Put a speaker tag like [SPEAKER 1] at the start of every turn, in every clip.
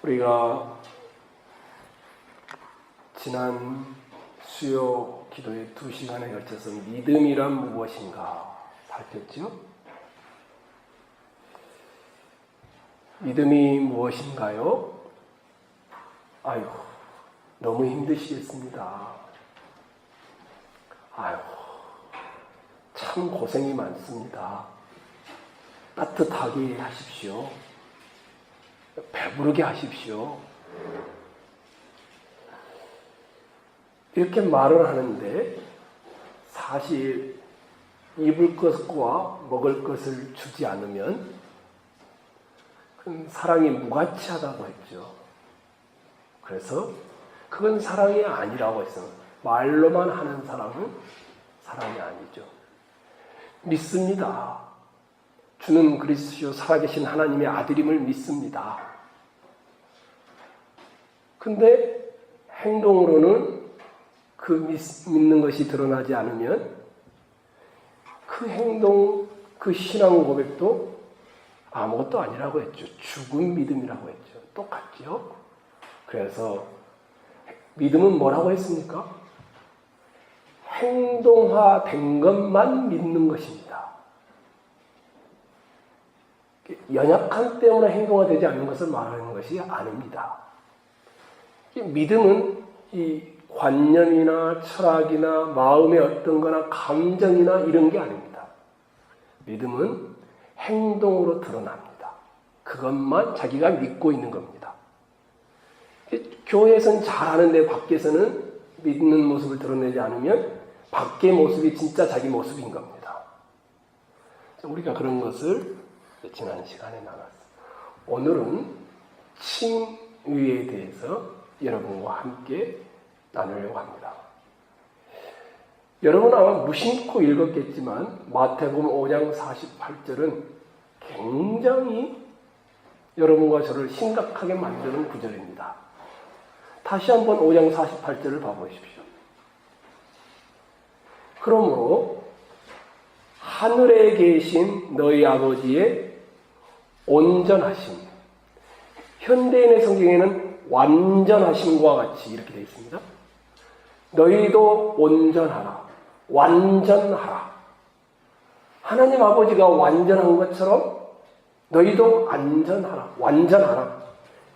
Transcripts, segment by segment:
[SPEAKER 1] 우리가 지난 수요 기도의 2시간에 걸쳐서 믿음이란 무엇인가 살폈죠? 믿음이 무엇인가요? 아이고, 너무 힘드시겠습니다. 아이고, 참 고생이 많습니다. 따뜻하게 하십시오. 배부르게 하십시오. 이렇게 말을 하는데 사실 입을 것과 먹을 것을 주지 않으면 그건 사랑이 무가치하다고 했죠. 그래서 그건 사랑이 아니라고 했어요. 말로만 하는 사랑은 사랑이 아니죠. 믿습니다. 주는 그리스도 살아계신 하나님의 아들임을 믿습니다. 근데 행동으로는 그 믿는 것이 드러나지 않으면 그 행동, 그 신앙 고백도 아무것도 아니라고 했죠. 죽은 믿음이라고 했죠. 똑같죠. 그래서 믿음은 뭐라고 했습니까? 행동화된 것만 믿는 것입니다. 연약함 때문에 행동화되지 않는 것을 말하는 것이 아닙니다. 믿음은 이 관념이나 철학이나 마음의 어떤 거나 감정이나 이런 게 아닙니다. 믿음은 행동으로 드러납니다. 그것만 자기가 믿고 있는 겁니다. 교회에서는 잘하는데 밖에서는 믿는 모습을 드러내지 않으면 밖의 모습이 진짜 자기 모습인 겁니다. 우리가 그런 것을 지난 시간에 나눴습니다. 오늘은 칭의에 대해서 여러분과 함께 나누려고 합니다. 여러분은 아마 무심코 읽었겠지만 마태복음 5장 48절은 굉장히 여러분과 저를 심각하게 만드는 구절입니다. 다시 한번 5장 48절을 봐보십시오. 그러므로 하늘에 계신 너희 아버지의 온전하심, 현대인의 성경에는 완전하심과 같이 이렇게 되어 있습니다. 너희도 온전하라, 완전하라. 하나님 아버지가 완전한 것처럼 너희도 안전하라, 완전하라.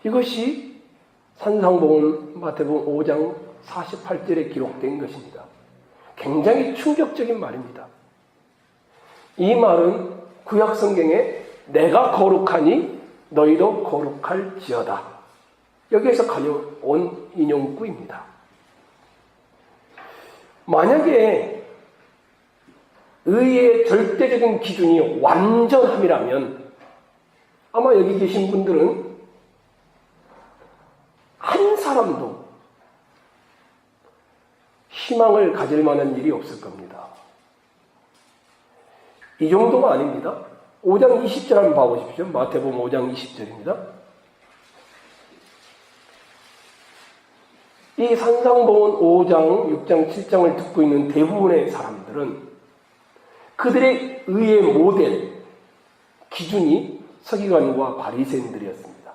[SPEAKER 1] 이것이 산상복음 마태복음 5장 48절에 기록된 것입니다. 굉장히 충격적인 말입니다. 이 말은 구약 성경에 내가 거룩하니 너희도 거룩할지어다. 여기에서 가져온 인용구입니다. 만약에 의의 절대적인 기준이 완전함이라면 아마 여기 계신 분들은 한 사람도 희망을 가질 만한 일이 없을 겁니다. 이 정도가 아닙니다. 5장 20절 한번 봐보십시오. 마태복음 5장 20절입니다. 이 산상복음 5장, 6장, 7장을 듣고 있는 대부분의 사람들은 그들의 의의 모델, 기준이 서기관과 바리새인들이었습니다.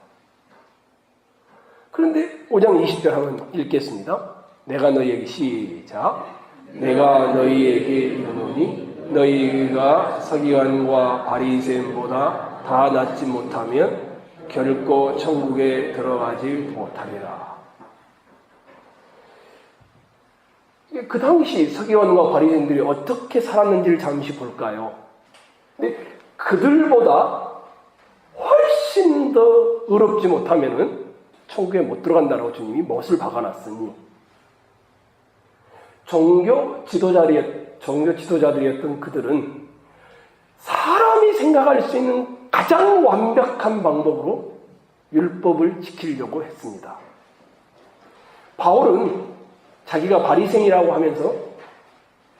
[SPEAKER 1] 그런데 5장 20절 한번 읽겠습니다. 내가 너희에게 시작. 내가 너희에게 이르노니 너희가 서기관과 바리새인보다 다 낫지 못하면 결코 천국에 들어가지 못하리라. 그 당시 서기관과 바리새인들이 어떻게 살았는지를 잠시 볼까요? 근데 그들보다 훨씬 더 의롭지 못하면은 천국에 못 들어간다라고 주님이 못을 박아놨으니 종교 지도자들이었던 그들은 사람이 생각할 수 있는 가장 완벽한 방법으로 율법을 지키려고 했습니다. 바울은 자기가 바리새인이라고 하면서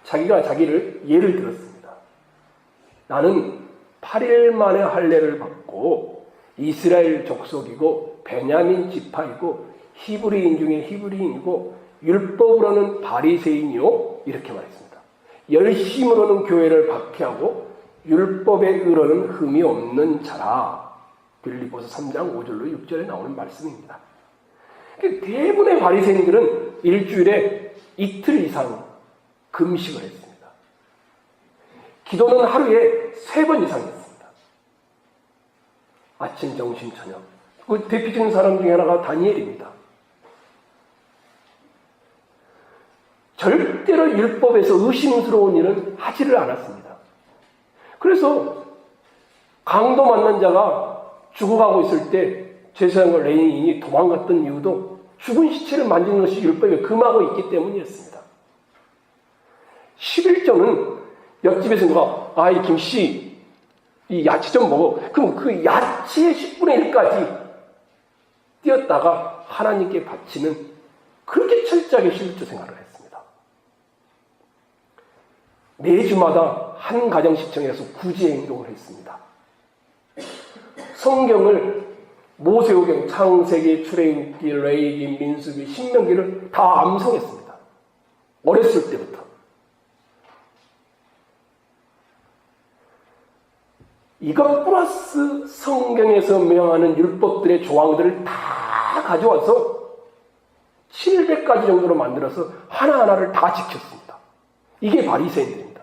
[SPEAKER 1] 자기가 자기를 예를 들었습니다. 나는 8일 만에 할례를 받고 이스라엘 족속이고 베냐민 지파이고 히브리인 중에 히브리인이고 율법으로는 바리새인이요 이렇게 말했습니다. 열심으로는 교회를 박해하고 율법의 의로는 흠이 없는 자라. 빌립보서 3장 5절로 6절에 나오는 말씀입니다. 대부분의 바리새인들은 일주일에 이틀 이상 금식을 했습니다. 기도는 하루에 3번 이상 했습니다. 아침, 점심, 저녁. 그 대표적인 사람 중에 하나가 다니엘입니다. 절대로 율법에서 의심스러운 일은 하지를 않았습니다. 그래서 강도 만난 자가 죽어가고 있을 때 제사장과 레위인이 도망갔던 이유도 죽은 시체를 만지는 것이 율법에 금하고 있기 때문이었습니다. 11조는 옆집에서 누가 이 김씨 이 야채 좀 먹어. 그럼 그 야채의 10분의 1까지 띄었다가 하나님께 바치는 그렇게 철저하게 11조 생활을 했습니다. 매주마다 한 가정시청에서 구제 행동을 했습니다. 성경을 모세오경, 창세기, 출애굽기, 레위기, 민수기, 신명기를 다 암송했습니다. 어렸을 때부터. 이것 플러스 성경에서 명하는 율법들의 조항들을 다 가져와서 700가지 정도로 만들어서 하나하나를 다 지켰습니다. 이게 바리새인들입니다.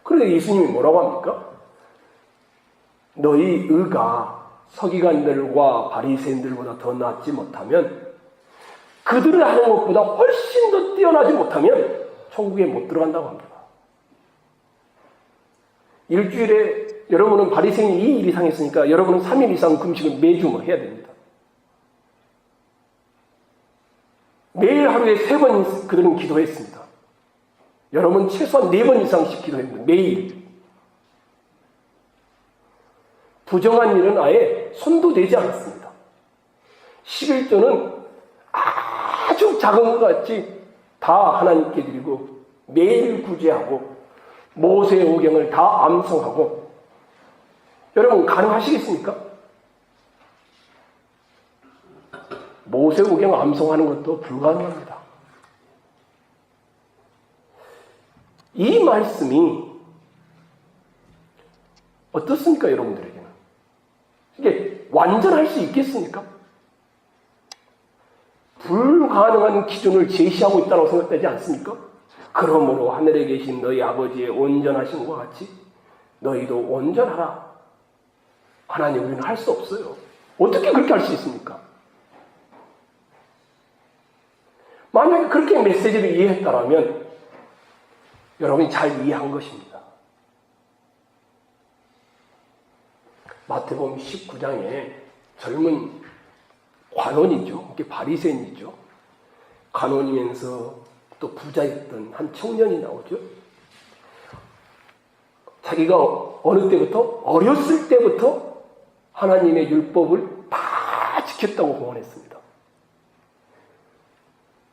[SPEAKER 1] 그런데 예수님이 뭐라고 합니까? 너희 의가 서기관들과 바리새인들보다 더 낫지 못하면, 그들을 하는 것보다 훨씬 더 뛰어나지 못하면 천국에 못 들어간다고 합니다. 일주일에 여러분은 바리새인이 2일 이상 했으니까 여러분은 3일 이상 금식을 매주 해야 됩니다. 매일 하루에 3번 그들은 기도했습니다. 여러분 최소한 4번 이상씩 기도했습니다. 매일. 부정한 일은 아예 손도 대지 않았습니다. 11조는 아주 작은 것 같이 다 하나님께 드리고 매일 구제하고 모세오경을 다 암송하고. 여러분 가능하시겠습니까? 모세오경 암송하는 것도 불가능합니다. 이 말씀이 어떻습니까, 여러분들에게는? 이게 완전할 수 있겠습니까? 불가능한 기준을 제시하고 있다고 생각되지 않습니까? 그러므로 하늘에 계신 너희 아버지의 온전하심과 같이 너희도 온전하라. 하나님, 우리는 할 수 없어요. 어떻게 그렇게 할 수 있습니까? 만약에 그렇게 메시지를 이해했다면 여러분이 잘 이해한 것입니다. 마태복음 19장에 젊은 관원이죠. 이게 바리새인이죠. 관원이면서 또 부자였던 한 청년이 나오죠. 자기가 어느 때부터? 어렸을 때부터 하나님의 율법을 다 지켰다고 공언했습니다.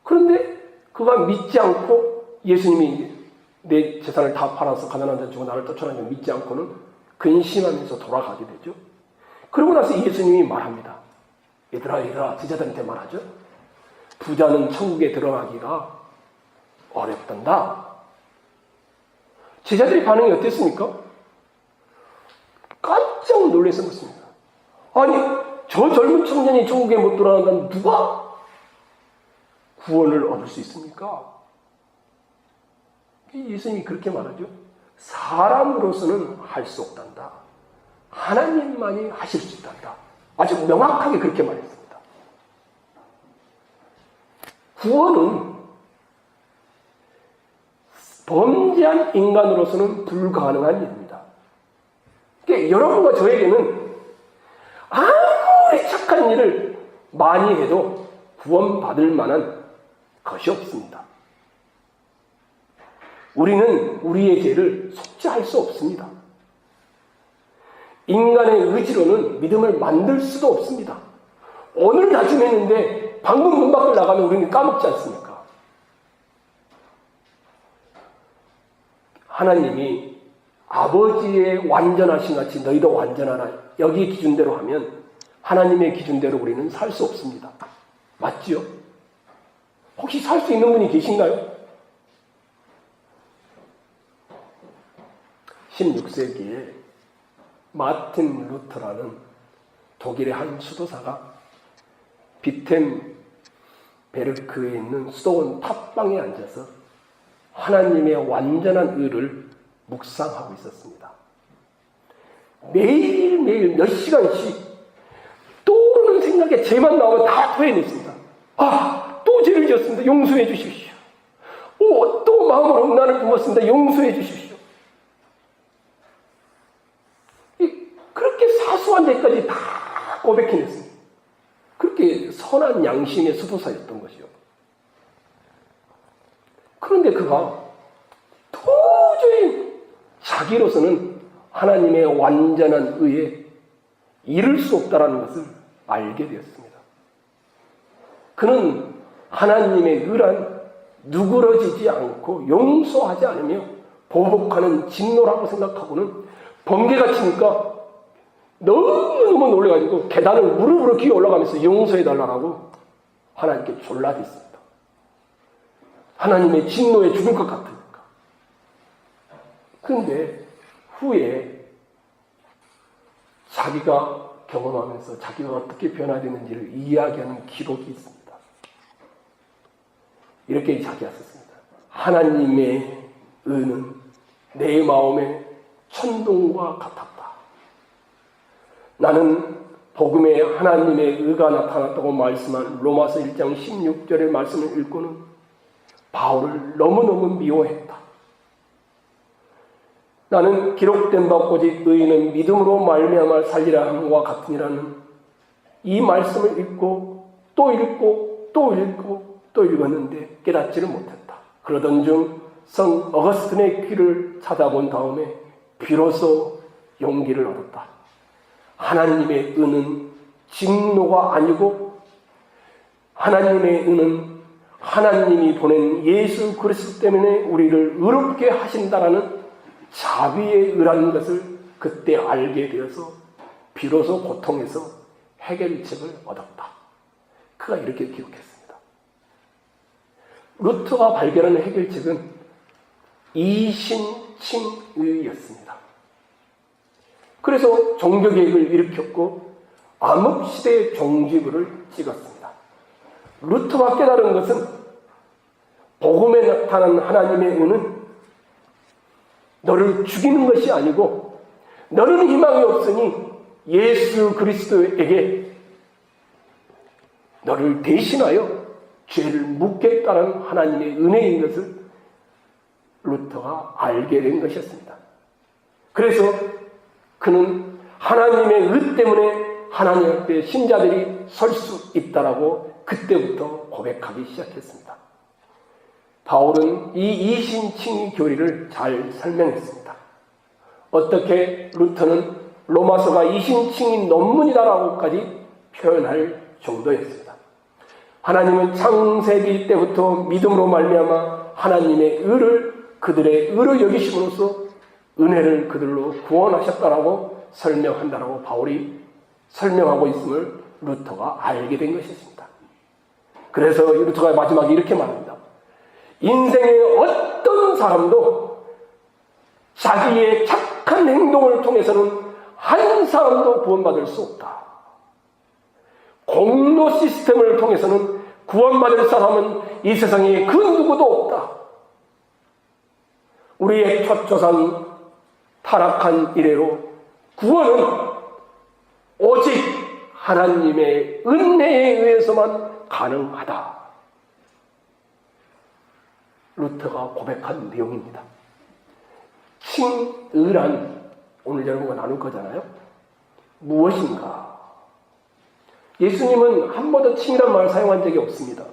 [SPEAKER 1] 그런데 그가 믿지 않고, 예수님이 내 재산을 다 팔아서 가난한 자 주고 나를 쫓아내면 믿지 않고는 근심하면서 돌아가게 되죠. 그러고 나서 예수님이 말합니다. 얘들아, 제자들한테 말하죠. 부자는 천국에 들어가기가 어렵단다. 제자들의 반응이 어땠습니까? 깜짝 놀라서 묻습니다. 아니, 저 젊은 청년이 천국에 못 들어간다면 누가 구원을 얻을 수 있습니까? 예수님이 그렇게 말하죠. 사람으로서는 할 수 없단다. 하나님만이 하실 수 있단다. 아주 명확하게 그렇게 말했습니다. 구원은 범죄한 인간으로서는 불가능한 일입니다. 그러니까 여러분과 저에게는 아무리 착한 일을 많이 해도 구원받을 만한 것이 없습니다. 우리는 우리의 죄를 속죄할 수 없습니다. 인간의 의지로는 믿음을 만들 수도 없습니다. 오늘 다 주했는데 방금 문 밖을 나가면 우리는 까먹지 않습니까? 하나님이 아버지의 완전하신 같이 너희도 완전하라. 여기 기준대로 하면 하나님의 기준대로 우리는 살 수 없습니다. 맞지요? 혹시 살 수 있는 분이 계신가요? 16세기에 마틴 루터라는 독일의 한 수도사가 비텐베르크에 있는 수도원 탑방에 앉아서 하나님의 완전한 의를 묵상하고 있었습니다. 매일매일 몇 시간씩 떠오르는 생각에 죄만 나오면 다 토해냈습니다. 또 죄를 지었습니다. 용서해 주십시오. 또 마음으로 음란을 품었습니다. 용서해 주십시오. 그렇게 사소한 죄까지 다 고백해냈습니다. 그렇게 선한 양심의 수도사였던 것이요. 그런데 그가 도저히 자기로서는 하나님의 완전한 의에 이를 수 없다는 것을 알게 되었습니다. 그는 하나님의 의란 누그러지지 않고 용서하지 않으며 보복하는 진노라고 생각하고는 번개가 치니까 너무너무 놀라가지고 계단을 무릎으로 기어 올라가면서 용서해달라고 하나님께 졸라댔습니다. 하나님의 진노에 죽을 것 같으니까. 그런데 후에 자기가 경험하면서 자기가 어떻게 변화되는지를 이야기하는 기록이 있습니다. 이렇게 자기가 썼습니다. 하나님의 의는 내 마음의 천둥과 같았다. 나는 복음에 하나님의 의가 나타났다고 말씀한 로마서 1장 16절의 말씀을 읽고는 바울을 너무너무 미워했다. 나는 기록된 바 오직 의인은 믿음으로 말미암아 살리라 함과 같으니라는 이 말씀을 읽고 또 읽고 또 읽고 또 읽었는데 깨닫지를 못했다. 그러던 중 성 어거스틴의 귀를 찾아본 다음에 비로소 용기를 얻었다. 하나님의 의는 진노가 아니고 하나님의 의는 하나님이 보낸 예수 그리스도 때문에 우리를 의롭게 하신다라는 자비의 의라는 것을 그때 알게 되어서 비로소 고통에서 해결책을 얻었다. 그가 이렇게 기록했습니다. 루터가 발견한 해결책은 이신칭의였습니다. 그래서 종교개혁을 일으켰고 암흑시대의 종지부를 찍었습니다. 루터가 깨달은 것은 복음에 나타난 하나님의 의는 너를 죽이는 것이 아니고 너는 희망이 없으니 예수 그리스도에게 너를 대신하여 죄를 묻겠다는 하나님의 은혜인 것을 루터가 알게 된 것이었습니다. 그래서 그는 하나님의 의 때문에 하나님 앞에 신자들이 설 수 있다라고 그때부터 고백하기 시작했습니다. 바울은 이 이신칭의 교리를 잘 설명했습니다. 어떻게 루터는 로마서가 이신칭의 논문이다라고까지 표현할 정도였습니다. 하나님은 창세기 때부터 믿음으로 말미암아 하나님의 의를 그들의 의로 여기심으로써 은혜를 그들로 구원하셨다라고 설명한다라고 바울이 설명하고 있음을 루터가 알게 된 것이었습니다. 그래서 루터가 마지막에 이렇게 말합니다. 인생의 어떤 사람도 자기의 착한 행동을 통해서는 한 사람도 구원받을 수 없다. 공로 시스템을 통해서는 구원받을 사람은 이 세상에 그 누구도 없다. 우리의 첫 조상 타락한 이래로 구원은 오직 하나님의 은혜에 의해서만 가능하다. 루터가 고백한 내용입니다. 칭의란 오늘 여러분과 나눌 거잖아요. 무엇인가? 예수님은 한 번도 칭이란 말을 사용한 적이 없습니다.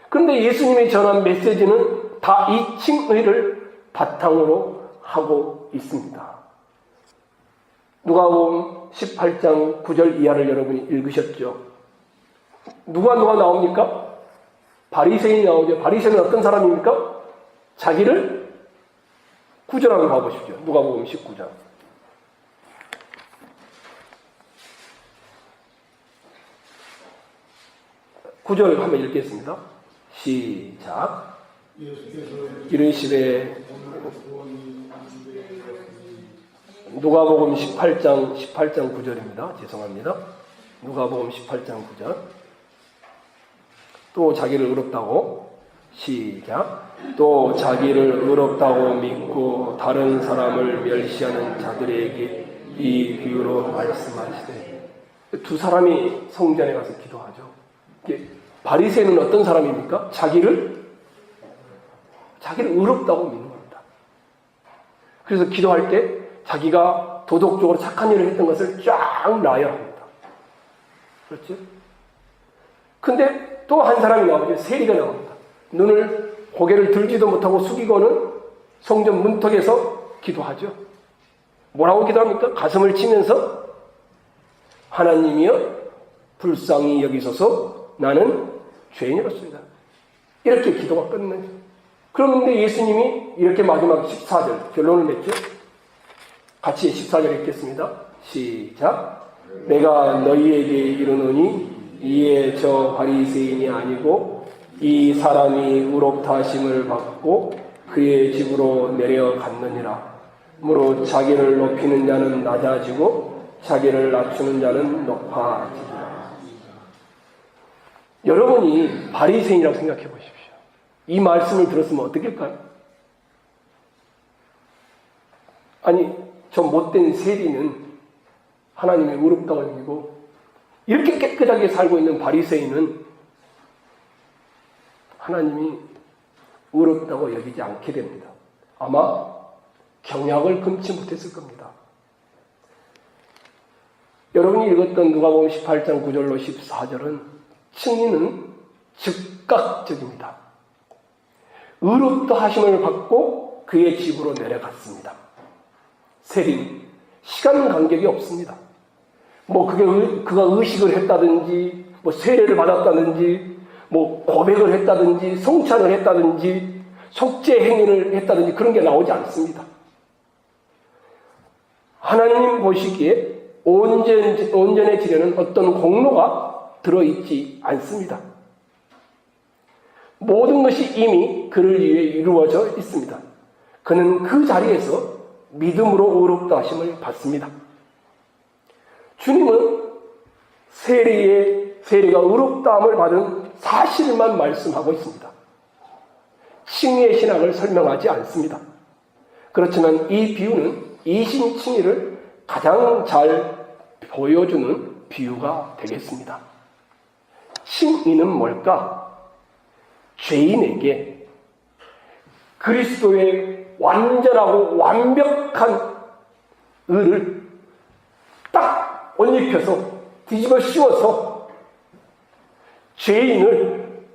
[SPEAKER 1] 그런데 예수님이 전한 메시지는 다 이 칭의를 바탕으로 하고 있습니다. 누가복음 18장 9절 이하를 여러분이 읽으셨죠? 누가 나옵니까? 바리새인이 나오죠. 바리새인은 어떤 사람입니까? 자기를 9절 한번 봐보십시오. 누가복음 19장. 9절 한번 읽겠습니다. 시작. 이르시되 누가복음 18장 9절입니다. 죄송합니다. 누가복음 18장 9절. 또 자기를 의롭다고 시작. 또 자기를 의롭다고 믿고 다른 사람을 멸시하는 자들에게 이 비유로 말씀하시되. 두 사람이 성전에 가서 기도하죠. 바리새인은 어떤 사람입니까? 자기를 의롭다고 믿는 겁니다. 그래서 기도할 때 자기가 도덕적으로 착한 일을 했던 것을 쫙 나열합니다. 그렇죠? 근데 또 한 사람이 나오죠. 세리가 나옵니다. 고개를 들지도 못하고 숙이고는 성전 문턱에서 기도하죠. 뭐라고 기도합니까? 가슴을 치면서 하나님이여 불쌍히 여기소서 나는 죄인이었습니다. 이렇게 기도가 끝나죠. 그런데 예수님이 이렇게 마지막 14절 결론을 맺죠. 같이 14절 읽겠습니다. 시작. 내가 너희에게 이르노니 이에 저 바리새인이 아니고 이 사람이 의롭다 하심을 받고 그의 집으로 내려갔느니라. 그러므로 자기를 높이는 자는 낮아지고 자기를 낮추는 자는 높아지리라. 여러분이 바리새인이라고 생각해 보십시오. 이 말씀을 들었으면 어떻게 할까요? 아니, 저 못된 세리는 하나님의 의롭다고 여기고 이렇게 깨끗하게 살고 있는 바리새인은 하나님이 의롭다고 여기지 않게 됩니다. 아마 경약을 금치 못했을 겁니다. 여러분이 읽었던 누가복음 18장 9절로 14절은 증인은 즉각적입니다. 의롭다 하심을 받고 그의 집으로 내려갔습니다. 세리는 시간 간격이 없습니다. 그가 의식을 했다든지, 세례를 받았다든지, 고백을 했다든지, 성찬을 했다든지, 속죄 행위를 했다든지 그런 게 나오지 않습니다. 하나님 보시기에 온전해지려는 어떤 공로가 들어있지 않습니다. 모든 것이 이미 그를 위해 이루어져 있습니다. 그는 그 자리에서 믿음으로 의롭다 하심을 받습니다. 주님은 세리가 의롭다함을 받은 사실만 말씀하고 있습니다. 칭의의 신학을 설명하지 않습니다. 그렇지만 이 비유는 이신칭의를 가장 잘 보여주는 비유가 되겠습니다. 칭의는 뭘까? 죄인에게 그리스도의 완전하고 완벽한 의를 딱 옷 입혀서 뒤집어 씌워서 죄인을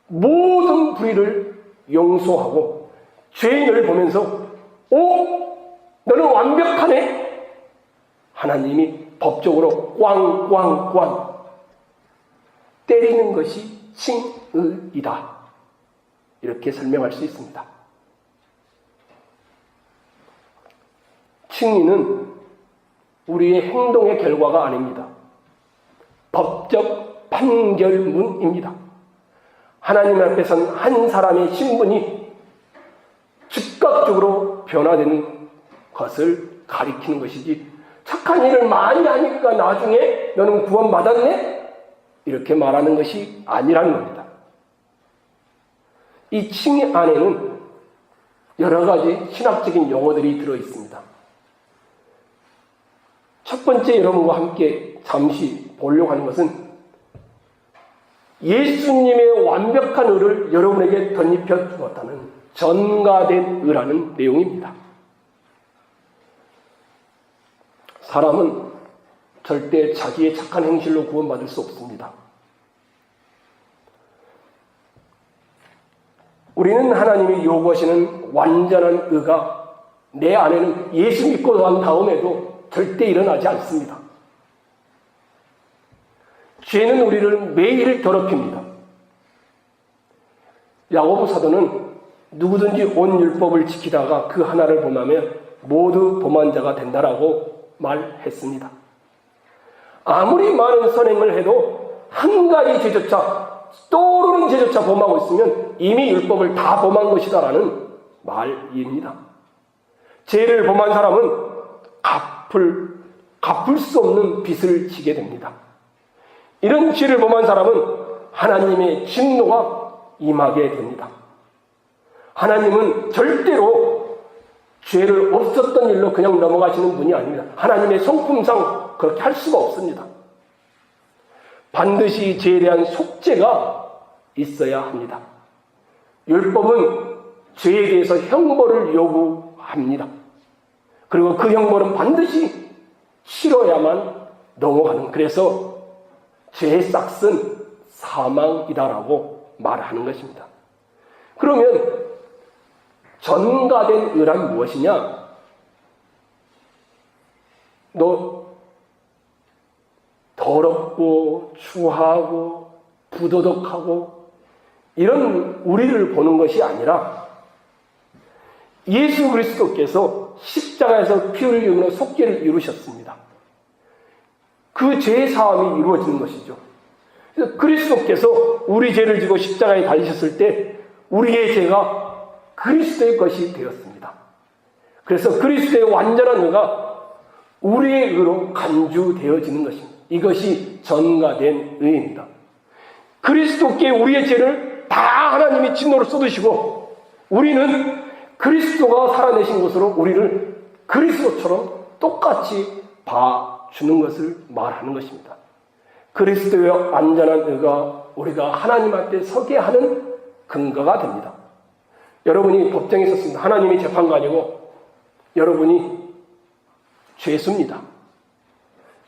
[SPEAKER 1] 모든 불의를 용서하고 죄인을 보면서 너는 완벽하네. 하나님이 법적으로 꽝꽝꽝 때리는 것이 칭의이다. 이렇게 설명할 수 있습니다. 칭의는 우리의 행동의 결과가 아닙니다. 법적 판결문입니다. 하나님 앞에선 한 사람의 신분이 즉각적으로 변화되는 것을 가리키는 것이지, 착한 일을 많이 하니까 나중에 너는 구원받았네? 이렇게 말하는 것이 아니라는 겁니다. 이 칭의 안에는 여러 가지 신학적인 용어들이 들어있습니다. 첫 번째 여러분과 함께 잠시 보려고 하는 것은 예수님의 완벽한 의를 여러분에게 덧입혀 주었다는 전가된 의라는 내용입니다. 사람은 절대 자기의 착한 행실로 구원받을 수 없습니다. 우리는 하나님이 요구하시는 완전한 의가 내 안에는 예수 믿고 난 다음에도 절대 일어나지 않습니다. 죄는 우리를 매일 더럽힙니다. 야고보 사도는 누구든지 온 율법을 지키다가 그 하나를 범하면 모두 범한 자가 된다라고 말했습니다. 아무리 많은 선행을 해도 한 가지 죄조차, 떠오르는 죄조차 범하고 있으면 이미 율법을 다 범한 것이다라는 말입니다. 죄를 범한 사람은 갚을 수 없는 빚을 지게 됩니다. 이런 죄를 범한 사람은 하나님의 진노가 임하게 됩니다. 하나님은 절대로 죄를 없었던 일로 그냥 넘어가시는 분이 아닙니다. 하나님의 성품상 그렇게 할 수가 없습니다. 반드시 죄에 대한 속죄가 있어야 합니다. 율법은 죄에 대해서 형벌을 요구합니다. 그리고 그 형벌은 반드시 치러야만 넘어가는, 그래서 죄의 싹은 사망이다라고 말하는 것입니다. 그러면 전가된 의란 무엇이냐? 너 더럽고 추하고 부도덕하고 이런 우리를 보는 것이 아니라 예수 그리스도께서 십자가에서 피 흘림으로 속죄를 이루셨습니다. 그 죄의 사함이 이루어지는 것이죠. 그래서 그리스도께서 우리 죄를 지고 십자가에 달리셨을 때 우리의 죄가 그리스도의 것이 되었습니다. 그래서 그리스도의 완전한 의가 우리의 의로 간주되어지는 것입니다. 이것이 전가된 의입니다. 그리스도께 우리의 죄를 다 하나님이 진노로 쏟으시고 우리는 그리스도가 살아내신 것으로 우리를 그리스도처럼 똑같이 봐주는 것을 말하는 것입니다. 그리스도의 완전한 의가 우리가 하나님 앞에 서게 하는 근거가 됩니다. 여러분이 법정에 섰습니다. 하나님이 재판관이고 여러분이 죄수입니다.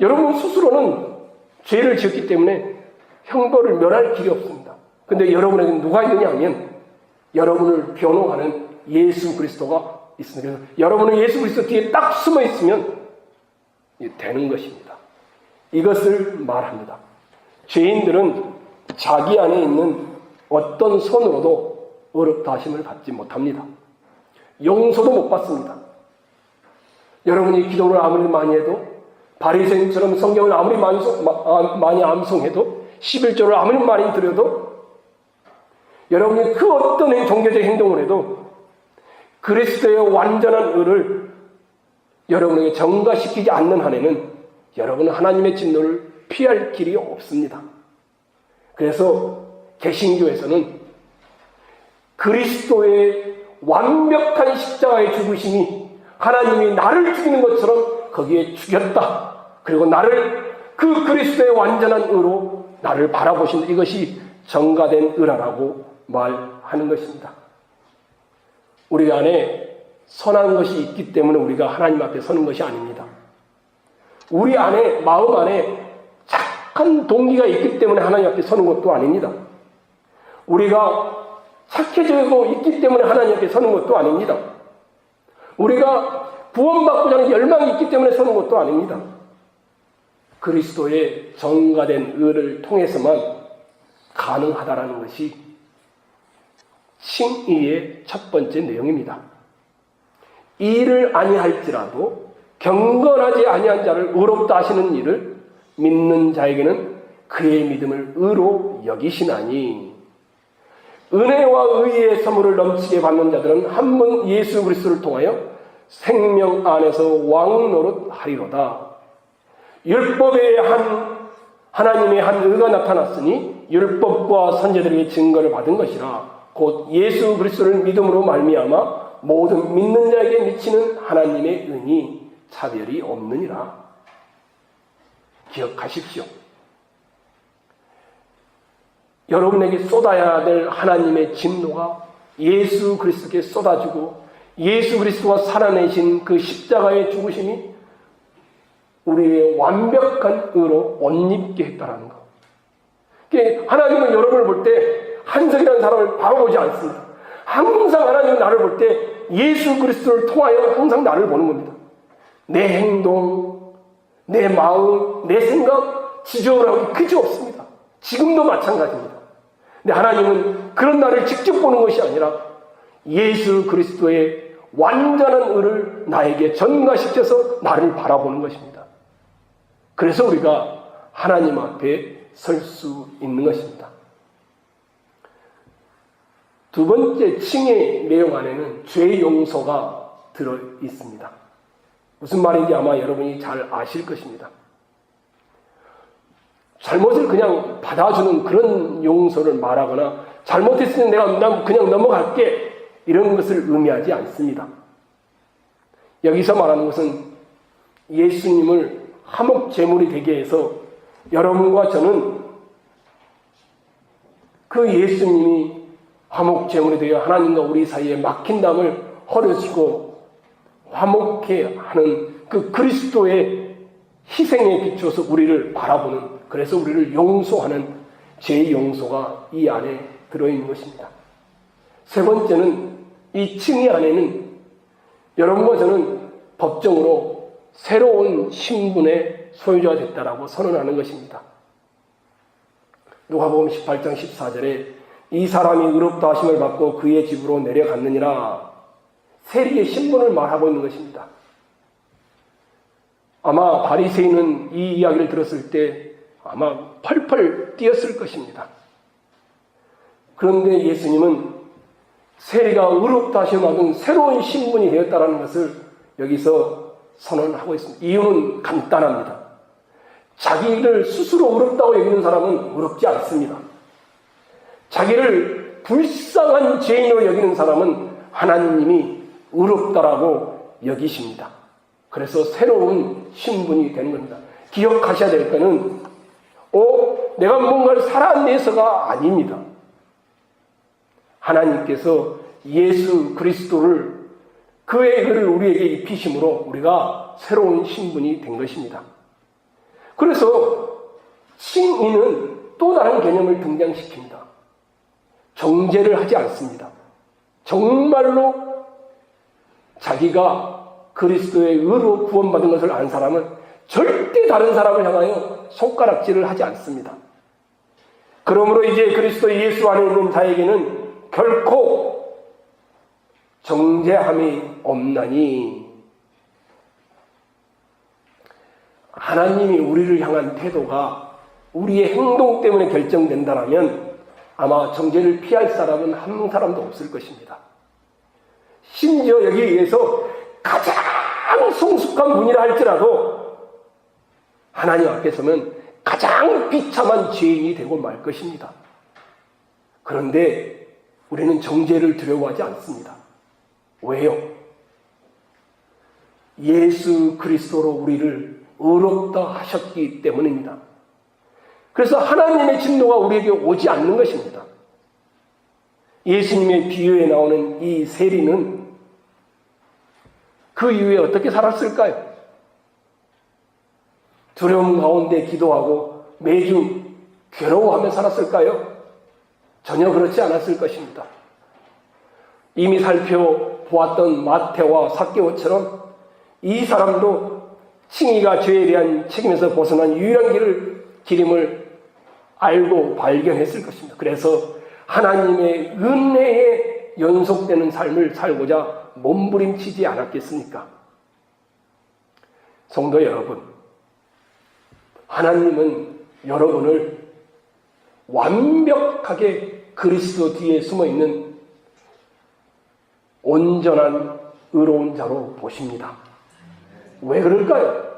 [SPEAKER 1] 여러분 스스로는 죄를 지었기 때문에 형벌을 면할 길이 없습니다. 근데 여러분에게 누가 있느냐 하면 여러분을 변호하는 예수 그리스도가 있습니다. 그래서 여러분은 예수 그리스도 뒤에 딱 숨어 있으면 되는 것입니다. 이것을 말합니다. 죄인들은 자기 안에 있는 어떤 손으로도 의롭다 하심을 받지 못합니다. 용서도 못 받습니다. 여러분이 기도를 아무리 많이 해도, 바리새인처럼 성경을 아무리 많이 암송해도, 11조를 아무리 많이 드려도, 여러분이 그 어떤 종교적 행동을 해도 그리스도의 완전한 의를 여러분에게 전가시키지 않는 한에는 여러분은 하나님의 진노를 피할 길이 없습니다. 그래서 개신교에서는 그리스도의 완벽한 십자가의 죽으심이 하나님이 나를 죽이는 것처럼 거기에 죽였다. 그리고 나를 그 그리스도의 완전한 의로 나를 바라보신다. 이것이 전가된 의라라고 말하는 것입니다. 우리 안에 선한 것이 있기 때문에 우리가 하나님 앞에 서는 것이 아닙니다. 우리 안에, 마음 안에 착한 동기가 있기 때문에 하나님 앞에 서는 것도 아닙니다. 우리가 착해지고 있기 때문에 하나님 앞에 서는 것도 아닙니다. 우리가 구원받고자 하는 열망이 있기 때문에 서는 것도 아닙니다. 그리스도의 전가된 의를 통해서만 가능하다라는 것이 칭의의 첫 번째 내용입니다. 이를 아니할지라도 경건하지 아니한 자를 의롭다 하시는 일을 믿는 자에게는 그의 믿음을 의로 여기시나니, 은혜와 의의 선물을 넘치게 받는 자들은 한 번 예수 그리스도를 통하여 생명 안에서 왕 노릇하리로다. 율법에 하나님의 한 의가 나타났으니 율법과 선지자들에게 증거를 받은 것이라. 곧 예수 그리스도를 믿음으로 말미암아 모든 믿는 자에게 미치는 하나님의 은이 차별이 없느니라. 기억하십시오. 여러분에게 쏟아야 될 하나님의 진노가 예수 그리스도께 쏟아지고 예수 그리스도가 살아내신 그 십자가의 죽으심이 우리의 완벽한 의로 옷 입게 했다라는 것. 하나님은 여러분을 볼 때 한석이라는 사람을 바로 보지 않습니다. 항상 하나님은 나를 볼 때 예수 그리스도를 통하여 항상 나를 보는 겁니다. 내 행동, 내 마음, 내 생각 지적을 하고 그지 없습니다. 지금도 마찬가지입니다. 근데 하나님은 그런 나를 직접 보는 것이 아니라 예수 그리스도의 완전한 의를 나에게 전가시켜서 나를 바라보는 것입니다. 그래서 우리가 하나님 앞에 설 수 있는 것입니다. 두 번째 칭의 내용 안에는 죄 용서가 들어 있습니다. 무슨 말인지 아마 여러분이 잘 아실 것입니다. 잘못을 그냥 받아주는 그런 용서를 말하거나 잘못했으니 난 그냥 넘어갈게 이런 것을 의미하지 않습니다. 여기서 말하는 것은 예수님을 화목제물이 되게 해서 여러분과 저는 그 예수님이 화목제물이 되어 하나님과 우리 사이에 막힌 담을 헐어주고 화목케 하는 그 그리스도의 희생에 비추어서 우리를 바라보는, 그래서 우리를 용서하는 죄의 용서가 이 안에 들어있는 것입니다. 세 번째는 이 칭의 안에는 여러분과 저는 법정으로 새로운 신분의 소유자가 됐다라고 선언하는 것입니다. 누가복음 18장 14절에 이 사람이 의롭다 하심을 받고 그의 집으로 내려갔느니라, 세리의 신분을 말하고 있는 것입니다. 아마 바리새인은 이 이야기를 들었을 때 아마 펄펄 뛰었을 것입니다. 그런데 예수님은 세리가 의롭다 하심을 받은 새로운 신분이 되었다는 것을 여기서 선언하고 있습니다. 이유는 간단합니다. 자기를 스스로 의롭다고 여기는 사람은 의롭지 않습니다. 자기를 불쌍한 죄인으로 여기는 사람은 하나님이 의롭다라고 여기십니다. 그래서 새로운 신분이 되는 겁니다. 기억하셔야 될 것은 내가 뭔가를 살아내서가 아닙니다. 하나님께서 예수 그리스도를, 그의 글을 우리에게 입히심으로 우리가 새로운 신분이 된 것입니다. 그래서 칭의는 또 다른 개념을 등장시킵니다. 정죄를 하지 않습니다. 정말로 자기가 그리스도의 의로 구원받은 것을 안 사람은 절대 다른 사람을 향하여 손가락질을 하지 않습니다. 그러므로 이제 그리스도 예수 안에 있는 자에게는 결코 정죄함이 없나니, 하나님이 우리를 향한 태도가 우리의 행동 때문에 결정된다면 아마 정죄를 피할 사람은 한 사람도 없을 것입니다. 심지어 여기에서 가장 성숙한 분이라 할지라도 하나님 앞에서는 가장 비참한 죄인이 되고 말 것입니다. 그런데 우리는 정죄를 두려워하지 않습니다. 왜요? 예수 그리스도로 우리를 의롭다 하셨기 때문입니다. 그래서 하나님의 진노가 우리에게 오지 않는 것입니다. 예수님의 비유에 나오는 이 세리는 그 이후에 어떻게 살았을까요? 두려움 가운데 기도하고 매주 괴로워하며 살았을까요? 전혀 그렇지 않았을 것입니다. 이미 살펴보았던 마태와 삭개오처럼 이 사람도 칭의가 죄에 대한 책임에서 벗어난 유일한 길임을 알고 발견했을 것입니다. 그래서 하나님의 은혜에 연속되는 삶을 살고자 몸부림치지 않았겠습니까? 성도 여러분, 하나님은 여러분을 완벽하게 그리스도 뒤에 숨어있는 온전한 의로운 자로 보십니다. 왜 그럴까요?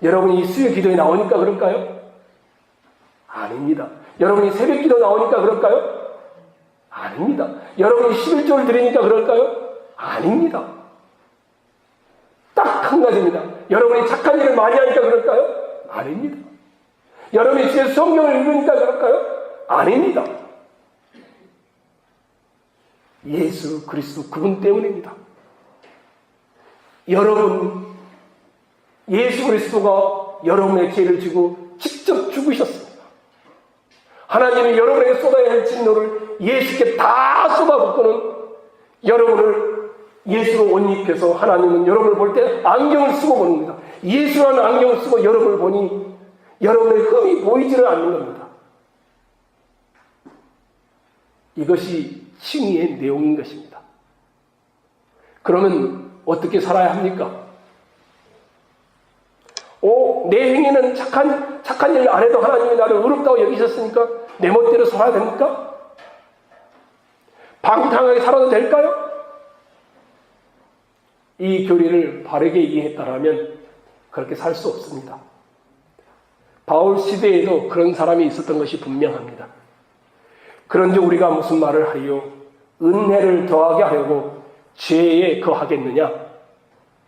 [SPEAKER 1] 여러분이 수요 기도에 나오니까 그럴까요? 아닙니다. 여러분이 새벽 기도 나오니까 그럴까요? 아닙니다. 여러분이 11조를 드리니까 그럴까요? 아닙니다. 딱 한 가지입니다. 여러분이 착한 일을 많이 하니까 그럴까요? 아닙니다. 여러분이 주의 성경을 읽으니까 그럴까요? 아닙니다. 예수 그리스도 그분 때문입니다. 여러분, 예수 그리스도가 여러분의 죄를 지고 직접 죽으셨습니다. 하나님이 여러분에게 쏟아야 할 진노를 예수께 다 쏟아붓고는 여러분을 예수로 옷 입혀서 하나님은 여러분을 볼 때 안경을 쓰고 보는 겁니다. 예수라는 안경을 쓰고 여러분을 보니 여러분의 흠이 보이지를 않는 겁니다. 이것이 칭의의 내용인 것입니다. 그러면 어떻게 살아야 합니까? 내 행위는 착한 일 안 해도 하나님이 나를 의롭다고 여기셨으니까 내 멋대로 살아야 됩니까? 방탕하게 살아도 될까요? 이 교리를 바르게 이해했다면 그렇게 살 수 없습니다. 바울 시대에도 그런 사람이 있었던 것이 분명합니다. 그런데 우리가 무슨 말을 하리요? 은혜를 더하게 하려고 죄에 거하겠느냐?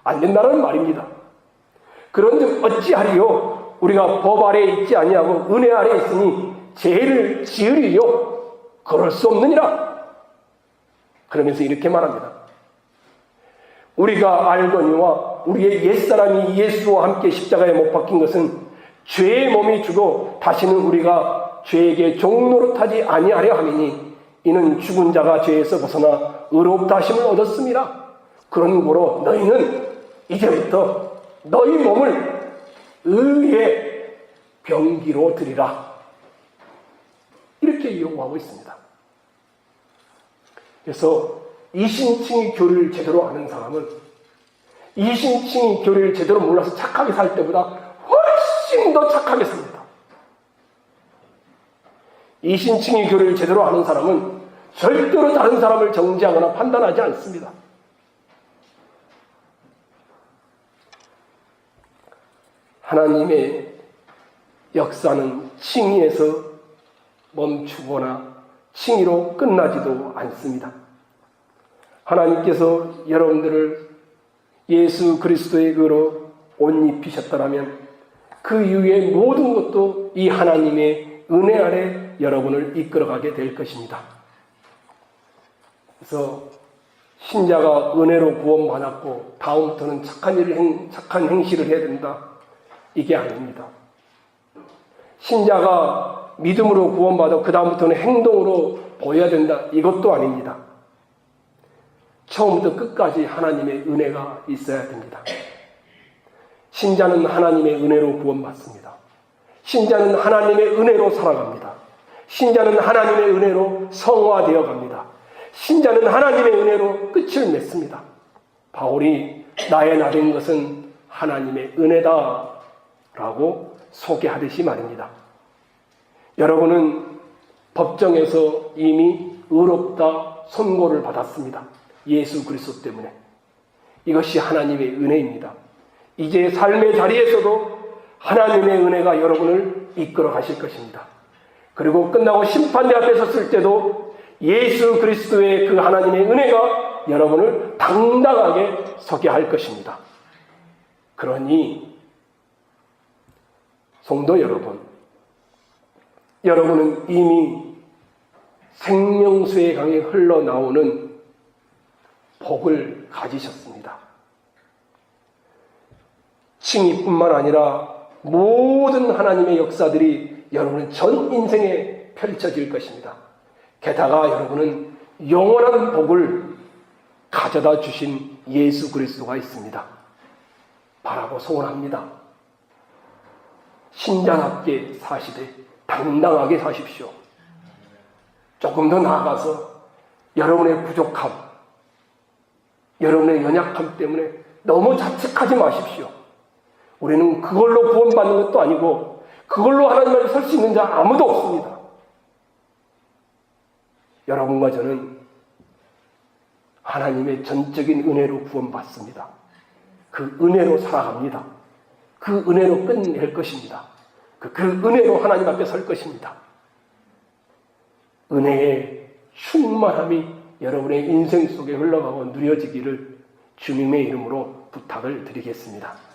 [SPEAKER 1] 안 된다는 말입니다. 그런데 어찌하리요? 우리가 법 아래에 있지 아니하고 은혜 아래에 있으니 죄를 지으리요? 그럴 수 없느니라. 그러면서 이렇게 말합니다. 우리가 알거니와 우리의 옛사람이 예수와 함께 십자가에 못 박힌 것은 죄의 몸이 주고 다시는 우리가 죄에게 종노릇하지 아니하려 함이니 이는 죽은 자가 죄에서 벗어나 의롭다 하심을 얻었습니다. 그러므로 너희는 이제부터 너희 몸을 의의 병기로 드리라. 이렇게 요구하고 있습니다. 그래서 이신칭의 교리를 제대로 아는 사람은 이신칭의 교리를 제대로 몰라서 착하게 살 때보다 훨씬 더 착하게 삽니다. 이신칭의 교리를 제대로 아는 사람은 절대로 다른 사람을 정죄하거나 판단하지 않습니다. 하나님의 역사는 칭의에서 멈추거나 칭의로 끝나지도 않습니다. 하나님께서 여러분들을 예수 그리스도의 의로 옷 입히셨다면 그 이후의 모든 것도 이 하나님의 은혜 아래 여러분을 이끌어가게 될 것입니다. 그래서 신자가 은혜로 구원받았고 다음부터는 착한 행실을 해야 된다. 이게 아닙니다. 신자가 믿음으로 구원받아 그 다음부터는 행동으로 보여야 된다. 이것도 아닙니다. 처음부터 끝까지 하나님의 은혜가 있어야 됩니다. 신자는 하나님의 은혜로 구원받습니다. 신자는 하나님의 은혜로 살아갑니다. 신자는 하나님의 은혜로 성화되어 갑니다. 신자는 하나님의 은혜로 끝을 맺습니다. 바울이 나의 나된 것은 하나님의 은혜다 라고 소개하듯이 말입니다. 여러분은 법정에서 이미 의롭다 선고를 받았습니다. 예수 그리스도 때문에. 이것이 하나님의 은혜입니다. 이제 삶의 자리에서도 하나님의 은혜가 여러분을 이끌어 가실 것입니다. 그리고 끝나고 심판대 앞에 섰을 때도 예수 그리스도의 그 하나님의 은혜가 여러분을 당당하게 서게 할 것입니다. 그러니 성도 여러분, 여러분은 이미 생명수의 강에 흘러나오는 복을 가지셨습니다. 칭의뿐만 아니라 모든 하나님의 역사들이 여러분의 전 인생에 펼쳐질 것입니다. 게다가 여러분은 영원한 복을 가져다 주신 예수 그리스도가 있습니다. 바라고 소원합니다. 신자답게 사시되 당당하게 사십시오. 조금 더 나아가서 여러분의 부족함, 여러분의 연약함 때문에 너무 자책하지 마십시오. 우리는 그걸로 구원받는 것도 아니고 그걸로 하나님 앞에 설 수 있는 자 아무도 없습니다. 여러분과 저는 하나님의 전적인 은혜로 구원받습니다. 그 은혜로 살아갑니다. 그 은혜로 끝낼 것입니다. 그 은혜로 하나님 앞에 설 것입니다. 은혜의 충만함이 여러분의 인생 속에 흘러가고 누려지기를 주님의 이름으로 부탁을 드리겠습니다.